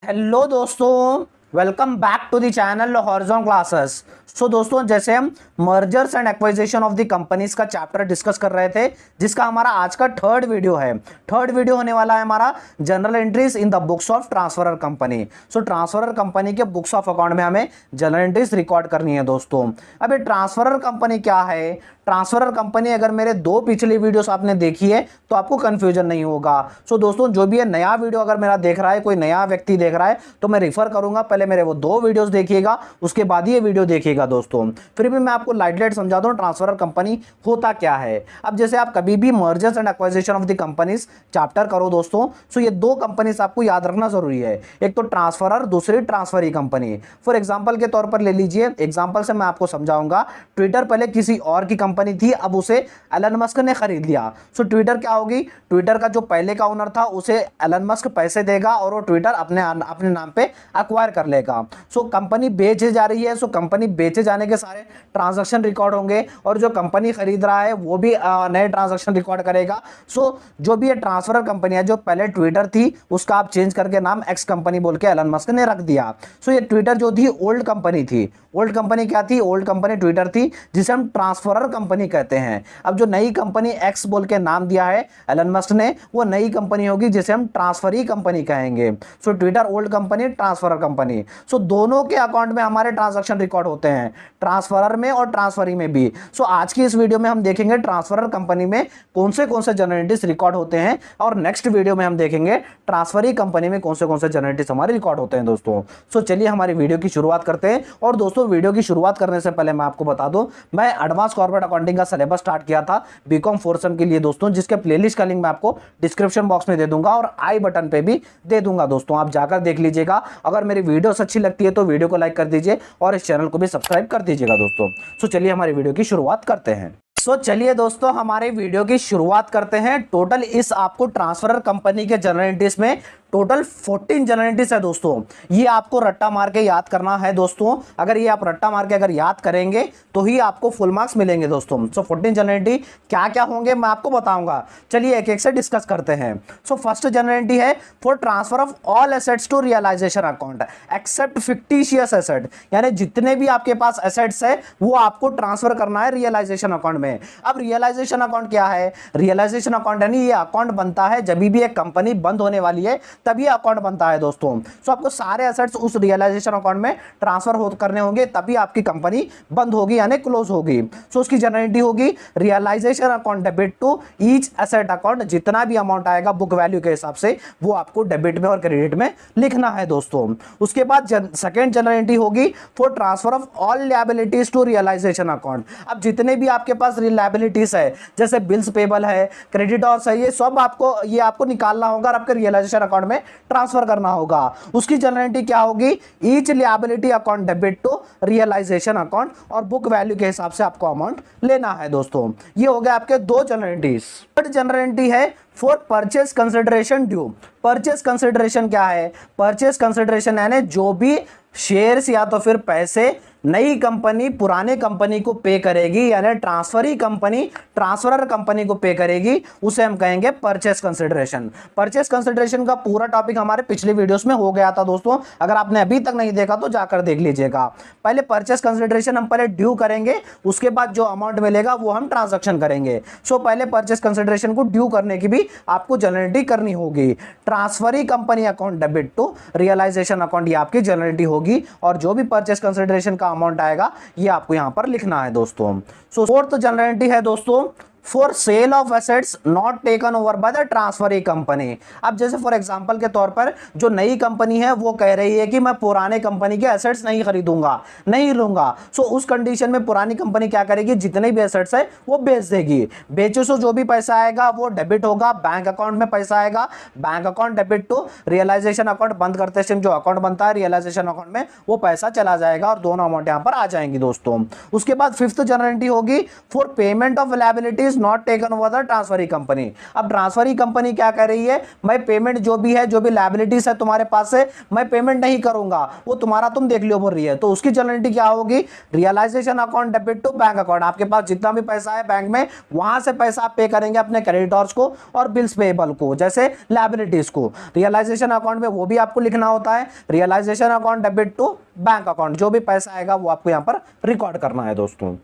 Hello दोस्तों, welcome back to the channel Horizon Classes. So दोस्तों, जैसे हम mergers and acquisition of the companies का चैप्टर डिस्कस कर रहे थे, जिसका हमारा आज का थर्ड वीडियो है। थर्ड वीडियो होने वाला है हमारा journal entries in the books of transferor company. So transferor company के बुक्स ऑफ अकाउंट में हमें जनरल एंट्रीज रिकॉर्ड करनी है दोस्तों। अब ये ट्रांसफरर कंपनी क्या है? ट्रांसफरर कंपनी, अगर मेरे दो पिछली वीडियोस आपने देखी है तो आपको कंफ्यूजन नहीं होगा। सो दोस्तों, जो भी है नया वीडियो अगर मेरा देख रहा है, कोई नया व्यक्ति देख रहा है, तो मैं रिफर करूंगा, पहले मेरे वो दो वीडियोस देखिएगा, उसके बाद ये वीडियो देखिएगा दोस्तों। फिर भी मैं आपको लाइट समझा दूं ट्रांसफरर कंपनी होता क्या है। अब जैसे आप कभी भी mergers and acquisition of the companies chapter करो दोस्तों, सो ये दो कंपनीज आपको याद रखना जरूरी है। एक तो ट्रांसफरर, दूसरी ट्रांसफरी कंपनी। फॉर एग्जांपल के तौर पर ले लीजिए, एग्जांपल से मैं आपको समझाऊंगा। ट्विटर पहले किसी और की कंपनी थी, अब उसे एलन मस्क ने खरीद लिया। सो ट्विटर क्या होगी? ट्विटर का जो पहले का ओनर था उसे एलन मस्क पैसे देगा और वो ट्विटर अपने नाम पे एक्वायर कर लेगा। सो कंपनी बेचे जा रही है, सो कंपनी बेचे जाने के सारे ट्रांजैक्शन रिकॉर्ड होंगे और जो कंपनी खरीद रहा है वो भी नए ट्रांजैक्शन रिकॉर्ड करेगा। सो जो भी ये ट्रांसफरर कंपनी है, जो पहले ट्विटर थी उसका आप चेंज करके नाम एक्स कंपनी बोल के एलन मस्क ने रख दिया। सो ये ट्विटर जो थी ओल्ड कंपनी थी। ओल्ड कंपनी क्या थी? ओल्ड कंपनी ट्विटर थी, जिसे हम ट्रांसफरर कंपनी कहते हैं। अब जो नई कंपनी एक्स बोल के नाम दिया है एलन मस्क ने, वो नई कंपनी होगी जिसे हम ट्रांसफरी कंपनी कहेंगे। सो ट्विटर old company, transferor company. So दोनों के अकाउंट में हमारे ट्रांजैक्शन रिकॉर्ड होते हैं, ट्रांसफरर में और ट्रांसफरी में भी। सो आज की इस वीडियो में हम देखेंगे ट्रांसफरर कंपनी में कौन से जनरल एंट्रीज रिकॉर्ड होते हैं, और नेक्स्ट वीडियो में हम देखेंगे ट्रांसफरी कंपनी में कौन से जनरल एंट्रीज हमारे रिकॉर्ड होते हैं दोस्तों। सो चलिए हमारी वीडियो की शुरुआत करते हैं। और दोस्तों, वीडियो की शुरुआत करने से पहले मैं आपको बता दूं, मैं एडवांस कॉर्पोरेट अकाउंटिंग का सिलेबस स्टार्ट किया था बीकॉम 4 सेम के लिए दोस्तों, जिसके प्लेलिस्ट का लिंक मैं आपको डिस्क्रिप्शन बॉक्स में दे दूंगा और आई बटन पे भी दे दूंगा दोस्तों, आप जाकर देख लीजिएगा। अगर मेरी वीडियोस अच्छी लगती है तो वीडियो को लाइक कर दीजिए और इस चैनल को भी सब्सक्राइब कर दीजिएगा दोस्तों। सो चलिए हमारी वीडियो की शुरुआत करते हैं। सो चलिए दोस्तों, हमारे वीडियो की शुरुआत करते हैं। टोटल इस आपको ट्रांसफरर कंपनी के जनरल एंट्रीज में टोटल 14 जनरल एंट्रीज है दोस्तों। ये आपको रट्टा मार के याद करना है दोस्तों। अगर ये आप रट्टा मार के अगर याद करेंगे तो ही आपको फुल मार्क्स मिलेंगे दोस्तों। सो 14 जनरल एंट्री क्या क्या होंगे मैं आपको बताऊंगा। चलिए एक एक से डिस्कस करते हैं। सो फर्स्ट जनरल एंट्री है for transfer of all assets to realisation account except fictitious asset, यानी जितने भी आपके पास एसेट्स है वो आपको ट्रांसफर करना है रियलाइजेशन अकाउंट में। अब रियलाइजेशन अकाउंट क्या है? रियलाइजेशन अकाउंट यानी ये अकाउंट बनता है जब भी एक कंपनी बंद होने वाली है, तभी अकाउंट बनता है दोस्तों। सो आपको सारे एसेट्स उस रियलाइजेशन अकाउंट में ट्रांसफर करने होंगे, तभी आपकी कंपनी बंद होगी यानी क्लोज होगी। सो उसकी जनरल एंट्री होगी realisation account debit to each asset account. जितना भी अमाउंट आएगा बुक वैल्यू के हिसाब से वो आपको डेबिट में और क्रेडिट में लिखना है दोस्तों। उसके बाद सेकंड जनरल एंट्री होगी for transfer of all liabilities to realisation account. अब जितने भी आपके पास लायबिलिटीज है, जैसे बिल्स पेबल है, क्रेडिटर्स है, ये सब आपको निकालना होगा और आपके रियलाइजेशन अकाउंट में ट्रांसफर करना होगा। उसकी जनरल एंट्री क्या होगी? Each liability account debit to realisation account, और बुक वैल्यू के हिसाब से आपको अमाउंट लेना है दोस्तों। ये हो गए आपके दो journal entries. Third journal entry है for purchase consideration due. Purchase consideration क्या है? परचेस कंसिडरेशन यानी जो भी शेयर्स या तो फिर पैसे नई कंपनी पुराने कंपनी को पे करेगी, यानी ट्रांसफरी कंपनी ट्रांसफरर कंपनी को पे करेगी, उसे हम कहेंगे परचेस कंसिडरेशन। परचेस कंसिडरेशन का पूरा टॉपिक हमारे पिछले वीडियोस में हो गया था दोस्तों, अगर आपने अभी तक नहीं देखा तो जाकर देख लीजिएगा। पहले परचेस कंसिडरेशन हम पहले ड्यू करेंगे, उसके बाद जो अमाउंट मिलेगा वो हम ट्रांजैक्शन करेंगे। सो पहले परचेस कंसिडरेशन को ड्यू करने की भी आपको जनरल एंट्री करनी होगी। Transferee company account debit to realisation account, ये आपकी जनरल एंट्री होगी, और जो भी परचेस कंसिडरेशन का अमाउंट आएगा ये आपको यहां पर लिखना है दोस्तों। सो फोर्थ जनरल एंट्री है दोस्तों for sale of assets not taken over by the transferee company. अब जैसे फॉर एग्जांपल के तौर पर जो नई कंपनी है वो कह रही है कि मैं पुराने कंपनी के एसेट्स नहीं खरीदूंगा, नहीं लूंगा। सो उस कंडीशन में पुरानी कंपनी क्या करेगी? जितने भी एसेट्स है वो बेच देगी। बेचे सो जो भी पैसा आएगा वो डेबिट होगा, बैंक अकाउंट में पैसा आएगा, bank account debit to realisation account. बंद करते समय जो अकाउंट बनता है रियलाइजेशन अकाउंट में वो पैसा चला जाएगा और दोनों अमाउंट यहां पर आ जाएंगी दोस्तों। उसके बाद फिफ्थ जनरल एंट्री होगी for payment of liabilities is not taken over the transferee company. अब ट्रांसफरी कंपनी क्या कर रही है, मैं पेमेंट जो भी है, जो भी लायबिलिटीज है तुम्हारे पास से, मैं पेमेंट नहीं करूंगा, वो तुम्हारा तुम देख लियो बोल रही है। तो उसकी जनरल एंट्री क्या होगी, realisation account debit to bank account. आपके पास जितना भी पैसा है बैंक में, वहां से पैसा आप पे करेंगे अपने क्रेडिटर्स को और बिल्स पेएबल को, जैसे लायबिलिटीज को। रियलाइजेशन अकाउंट में वो भी आपको लिखना होता है, realisation account debit to bank account. जो भी पैसा आएगा वो आपको यहां पर रिकॉर्ड करना है दोस्तों।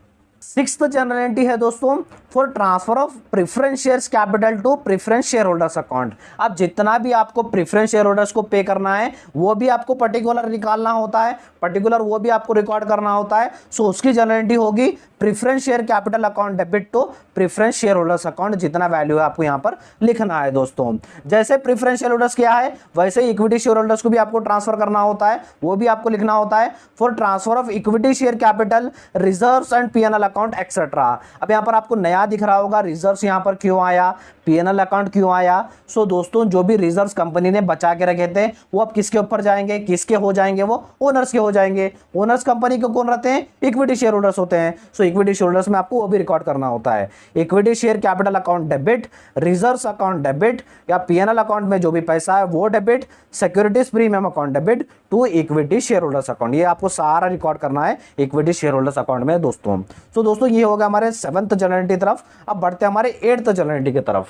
सिक्स्थ जनरल एंट्री है दोस्तों, for transfer of preference shares capital to preference shareholders account. अब जितना भी आपको प्रेफरेंस शेयर होल्डर्स को पे करना है वो भी आपको पर्टिकुलर निकालना होता है, पर्टिकुलर वो भी आपको रिकॉर्ड करना होता है। सो उसकी जनरल एंट्री होगी preference share capital account debit to preference shareholders account. जितना वैल्यू है आपको यहाँ पर लिखना है दोस्तों। जैसे प्रेफरेंस शेयर होल्डर्स क्या है, वैसे ही इक्विटी शेयर होल्डर्स को भी आपको ट्रांसफर करना होता है, वो भी आपको लिखना होता है। For transfer of equity share capital reserves and PNL account etcetera. अब यहाँ पर आपको नया दिख रहा होगा, रिजर्व्स यहाँ पर क्यों आया, पीएनएल अकाउंट क्यों आया। सो दोस्तों जो भी रिजर्व्स कंपनी ने बचा के रखे थे वो अब किसके ऊपर जाएंगे, किसके हो जाएंगे, वो ओनर्स के हो जाएंगे। ओनर्स कंपनी के कौन रहते हैं, इक्विटी शेयर होल्डर्स होते हैं। सो इक्विटी शेयर होल्डर्स में आपको वो भी रिकॉर्ड करना होता है। Equity share capital account debit, reserves account debit, या पीएनएल अकाउंट में जो भी पैसा है वो debit, securities premium account debit to equity shareholders account. ये आपको सारा रिकॉर्ड करना है इक्विटी शेयर होल्डर्स अकाउंट में दोस्तों। तो दोस्तों ये होगा हमारे 7th जनरल एंट्री तरफ। अब बढ़ते हैं हमारे 8th जनरल एंट्री की तरफ।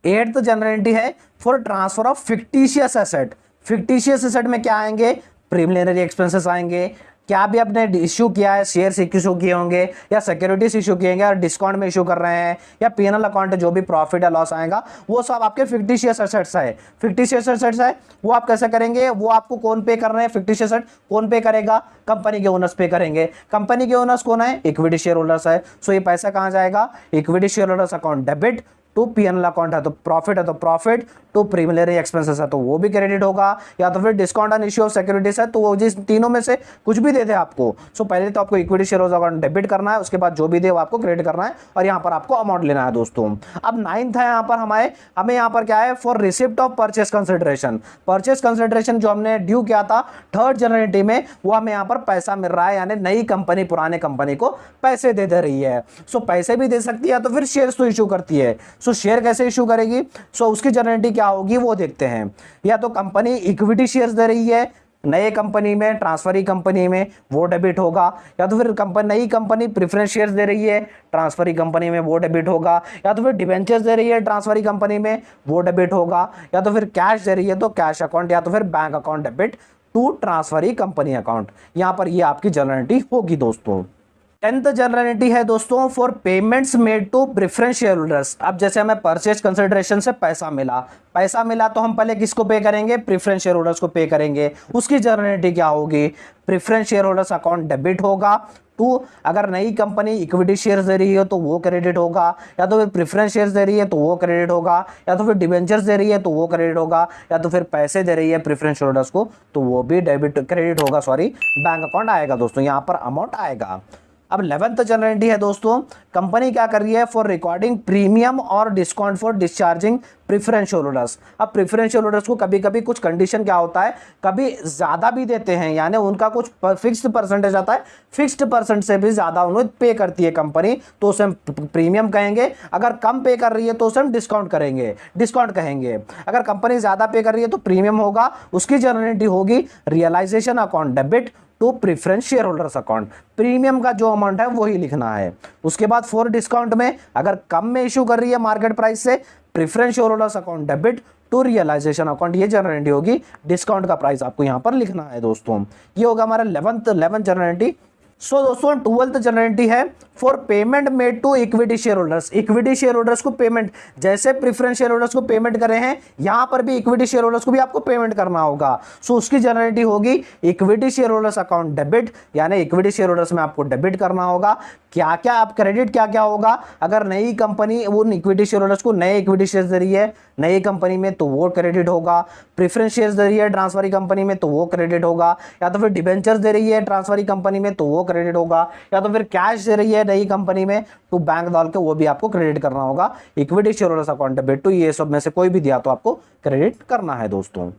8th जनरल एंट्री है for transfer of fictitious asset. Fictitious asset में क्या आएंगे, प्रीलिमिनरी एक्सपेंसेस आएंगे, क्या भी आपने इश्यू किया है, शेयर्स इश्यू किए होंगे या सिक्योरिटीज इश्यू किएंगे और डिस्काउंट में इश्यू कर रहे हैं, या पीएनएल अकाउंट जो भी प्रॉफिट या लॉस आएगा वो सब आपके फिक्टिशियस एसेट्स है। फिक्टिशियस एसेट्स है वो आप कैसे करेंगे, वो आपको कौन पे कर रहे हैं, फिक्टिशियस एसेट कौन पे करेगा, कंपनी के ओनर्स पे करेंगे। कंपनी के ओनर्स कौन है, इक्विटी शेयर होल्डर्स है। सो ये पैसा कहाँ जाएगा, equity shareholders account debit to PNL account है तो प्रॉफिट है तो प्रॉफिट, टू प्रीलिमिनरी एक्सपेंसेस है तो वो भी क्रेडिट होगा, या तो फिर discount on issue of securities है तो वो जिस तीनों में से कुछ भी दे दे आपको। सो पहले तो आपको इक्विटी शेयर अकाउंट डेबिट करना है, उसके बाद जो भी दे वो आपको क्रेडिट करना है और यहाँ पर आपको अमाउंट लेना है दोस्तों। अब 9th है यहाँ पर हमें यहाँ पर क्या है, for receipt of purchase consideration. Purchase consideration जो हमने ड्यू किया था 3rd जनरल एंट्री में, वो हमें यहाँ पर पैसा मिल रहा है, यानी नई कंपनी पुराने कंपनी को पैसे दे रही है। सो पैसे भी दे सकती है तो फिर शेयर्स तो इशू करती है। सो शेयर कैसे इशू करेगी, सो उसकी जनरल एंट्री क्या होगी वो देखते हैं। या तो कंपनी इक्विटी शेयर्स दे रही है नए कंपनी में, ट्रांसफरी कंपनी में, वो डेबिट होगा, या तो फिर नई कंपनी प्रेफरेंस शेयर्स दे रही है ट्रांसफरी कंपनी में, वो डेबिट होगा, या तो फिर डिबेंचर्स दे रही है ट्रांसफरी कंपनी में, वो डेबिट होगा, या तो फिर कैश दे रही है तो कैश अकाउंट, या तो फिर bank account debit to transferee company account. यहां पर ये आपकी जनरल एंट्री होगी दोस्तों। 10th जनरल एंट्री है दोस्तों for payments made to preference shareholders. अब जैसे हमें परचेज कंसिडरेशन से पैसा मिला तो हम पहले किसको पे करेंगे, प्रेफरेंस शेयर होल्डर्स को पे करेंगे। उसकी जनरल एंट्री क्या होगी, preference shareholders account debit होगा टू, अगर नई कंपनी इक्विटी शेयर्स दे रही है तो वो क्रेडिट होगा, या तो फिर प्रेफरेंस शेयर्स दे रही है तो वो क्रेडिट होगा, या तो फिर डिबेंचर्स दे रही है तो वो क्रेडिट होगा, या तो फिर पैसे दे रही है प्रेफरेंस शेयर होल्डर्स को तो वो भी डेबिट क्रेडिट होगा, बैंक अकाउंट आएगा दोस्तों, यहाँ पर अमाउंट आएगा। अब 11th जनरल एंट्री है दोस्तों, कंपनी क्या कर रही है, फॉर रिकॉर्डिंग प्रीमियम और discount for discharging preference shareholders. अब प्रेफरेंस शेयर होल्डर्स को कभी कभी कुछ कंडीशन क्या होता है, कभी ज़्यादा भी देते हैं, यानी उनका कुछ फिक्स्ड परसेंटेज आता है, फिक्स्ड परसेंट से भी ज़्यादा उन्हें पे करती है कंपनी तो उसे हम प्रीमियम कहेंगे। अगर कम पे कर रही है तो उसे हम डिस्काउंट कहेंगे। अगर कंपनी ज़्यादा पे कर रही है तो प्रीमियम होगा। उसकी जनरल एंट्री होगी realisation account debit to preference shareholders account. Premium का जो अमाउंट है वही लिखना है। उसके बाद फॉर डिस्काउंट में अगर कम में इशू कर रही है मार्केट प्राइस से, preference shareholders account debit to realisation account, ये जनरल एंट्री होगी। डिस्काउंट का प्राइस आपको यहां पर लिखना है दोस्तों। ये होगा हमारा 11th जनरल एंट्री। सो दोस्तों 12th जनरल एंट्री है for payment made to equity shareholders. Equity shareholders को पेमेंट, जैसे प्रेफरेंस शेयर होल्डर्स को पेमेंट करे हैं यहां पर भी इक्विटी शेयर होल्डर्स को भी आपको पेमेंट करना होगा। सो उसकी जनरल एंट्री होगी equity shareholders account debit, यानी इक्विटी शेयर होल्डर्स में आपको डेबिट करना होगा। क्या क्या आप क्रेडिट क्या क्या होगा, अगर नई कंपनी उन इक्विटी शेयर होल्डर्स को नए इक्विटी शेयर्स दे रही है नई कंपनी में तो वो क्रेडिट होगा, प्रेफरेंस शेयर्स दे रही है ट्रांसफरी कंपनी में तो वो क्रेडिट होगा, या तो फिर डिबेंचर्स दे रही है ट्रांसफरी कंपनी में तो वो क्रेडिट होगा, या तो फिर कैश दे रही है नई कंपनी में तो बैंक डाल के वो भी आपको क्रेडिट करना होगा। Equity shareholders account debit to, ये सब में से कोई भी दिया तो आपको क्रेडिट करना है दोस्तों।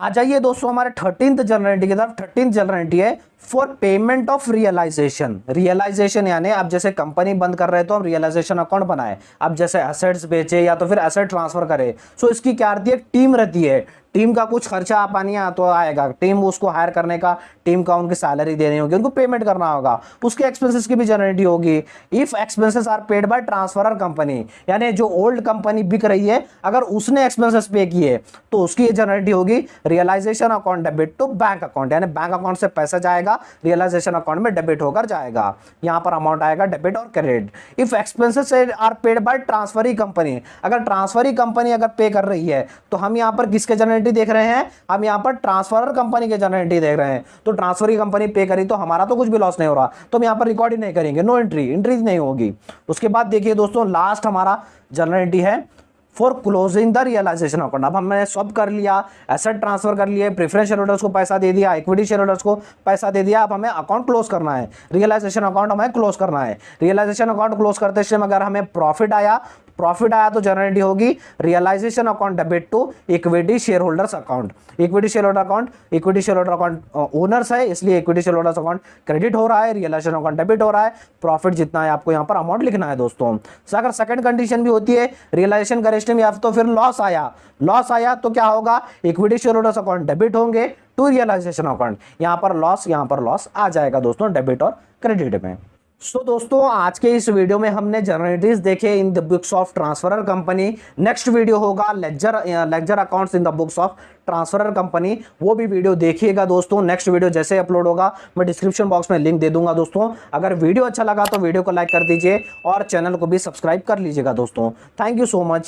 आ जाइए दोस्तों हमारे 13th जनरलिटी की तरफ। 13th जनरलिटी है for payment of realisation. Realisation यानी अब जैसे कंपनी बंद कर रहे तो हम रियलाइजेशन अकाउंट बनाए, अब जैसे एसेट्स बेचे या तो फिर एसेट ट्रांसफर करे, सो इसकी क्या रहती है, टीम रहती है। टीम का कुछ खर्चा आ पानी तो आएगा, टीम उसको हायर करने का, टीम का उनकी सैलरी देनी होगी, उनको पेमेंट करना होगा, उसके एक्सपेंसेस की भी जनरेटी होगी। If expenses are paid by transferor company, यानी जो ओल्ड कंपनी बिक रही है अगर उसने एक्सपेंसेस पे किए तो उसकी ये जनरेटी होगी realisation account debit to bank account, यानी बैंक अकाउंट से पैसा जाएगा रियलाइजेशन अकाउंट में डेबिट होकर जाएगा। यहां पर अमाउंट आएगा डेबिट और credit. If expenses are paid by transferee company, अगर ट्रांसफरी कंपनी अगर पे कर रही है तो हम यहां पर किसके जनरेटी देख रहे हैं, हम यहां पर ट्रांसफरर कंपनी के जनरेटी देख रहे हैं। तो ट्रांसफरी कंपनी पे करी तो हमारा तो कुछ भी लॉस नहीं हो रहा, तो हम यहां पर रिकॉर्ड ही नहीं करेंगे, नो एंट्री नहीं होगी। उसके बाद देखिए दोस्तों लास्ट हमारा जनरेटी है for closing the realisation account. अब हमने सब कर लिया, एसेट ट्रांसफर कर लिए, प्रेफरेंस शेयर होल्डर्स को पैसा दे दिया, इक्विटी शेयर होल्डर्स को पैसा दे दिया, अब हमें अकाउंट क्लोज करना है, रियलाइजेशन अकाउंट हमें क्लोज करना है। रियलाइजेशन अकाउंट क्लोज करते समय अगर हमें प्रॉफिट आया तो जनरेटी होगी realisation account debit to equity shareholders account. Equity shareholder account owners है इसलिए equity shareholders account credit हो रहा है, रियलाइजेशन अकाउंट डेबिट हो रहा है। प्रॉफिट जितना है आपको यहाँ पर अमाउंट लिखना है दोस्तों। अगर सेकंड कंडीशन भी होती है रियलाइजेशन करेक्शन या तो फिर लॉस आया तो क्या होगा, equity shareholders account debit होंगे टू रियलाइजेशन अकाउंट, यहाँ पर लॉस आ जाएगा दोस्तों डेबिट और क्रेडिट में। सो दोस्तों आज के इस वीडियो में हमने जनरलिटीज देखे in the books of transferor company. Next video होगा ledger accounts in the books of transferor company, वो भी वीडियो देखिएगा दोस्तों। नेक्स्ट वीडियो जैसे अपलोड होगा मैं डिस्क्रिप्शन बॉक्स में लिंक दे दूंगा दोस्तों। अगर वीडियो अच्छा लगा तो वीडियो को लाइक कर दीजिए और चैनल को भी सब्सक्राइब कर लीजिएगा दोस्तों। Thank you so much.